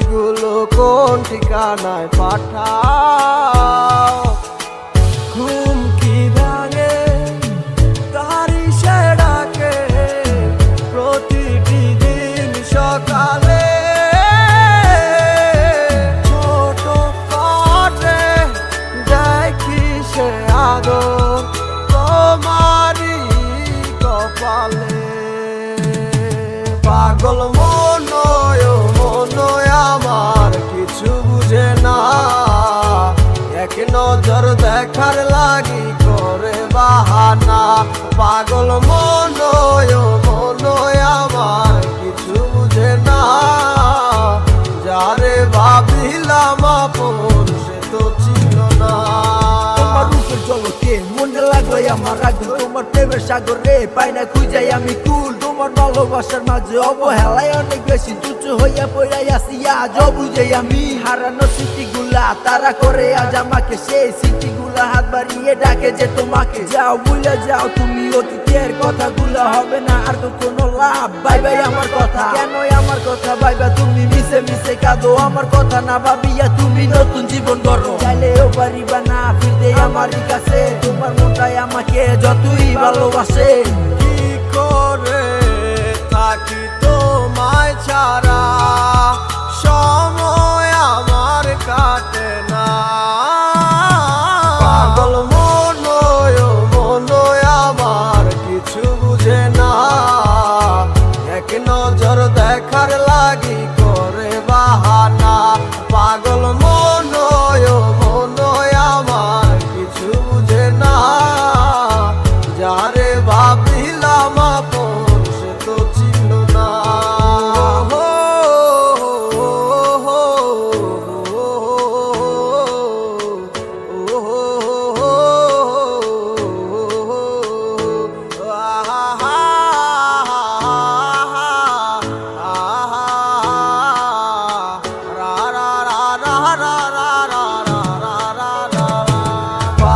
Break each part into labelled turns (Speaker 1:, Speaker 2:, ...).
Speaker 1: চিঠিগুলো কোন ঠিকানায় পাঠাও? ঘুম কি ভাঙে তারি সে ডাকে প্রতিটি দিন সকালে। ছোট কাটে দেখি সে আদর তোমারই কপালে। পাগল মনয় আমার কিছু বুঝে না, এক নজর দেখার লাগি করে বাহানা। পাগল মনয় আমার কিছু বুঝে না, যারে ভাবিলাম আপন সে তো ছিল না।
Speaker 2: তোমার রূপের জলকে মনে লাগলো আমার আগুন, তোমার প্রেমের সাগরে পাই না খুঁজাই আমি কুল। তোমার ভালোবাসার মাঝে অবহেলায় অনেক বেশি তুচ্ছ হইয়া পড়াই আসি আজ বুঝে আমি। হারানো স্মৃতিগুলা তারা করে আজ আমাকে, সেই স্মৃতিগুলা হাত বাড়িয়ে ডাকে যে তোমাকে। যাও ভুলে যাও তুমি অতীতের কথাগুলা, হবে না আর তো কোনো লাভ। বাই বাই আমার কথা, কেন আমার কথা ভাইবা তুমি মিশে মিশে কাঁদো? আমার কথা না ভাবিয়া তুমি নতুন জীবন গড়ো, চাইলেও পারিবা না ফিরতে আমারই কাছে। তোমার মনটাই আমাকে যতই ভালোবাসে।
Speaker 1: কি করে থাকি তোমায় ছাড়া, সময় আমার কাটে না। পাগল মনয় আমার কিছু বুঝে না, এক নজর দেখার লাগি করে বাহানা। পাগল মনয় আমার কিছু বুঝে না, যারে ভাবিলাম আপন সে তো ছিল না।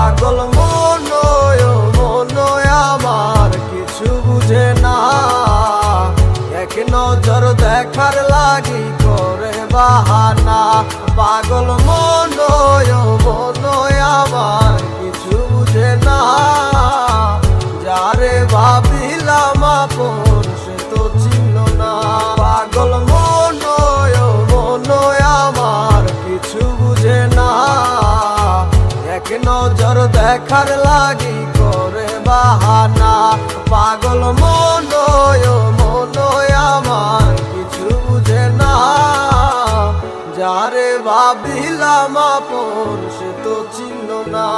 Speaker 1: পাগল মনয় আমার কিছু বুঝে না, এক নজর দেখার লাগি করে বাহানা। পাগল মনয় আমার কিছু বুঝে না, যারে ভাবিলাম আপন সে তো ছিল না। পাগল মনয় আমার কিছু বুঝে না, এক নজর দেখার লাগি করে বাহানা। পাগল মনয় আমার কিছু বুঝে না, যারে ভাবিলাম আপন সে তো ছিল না।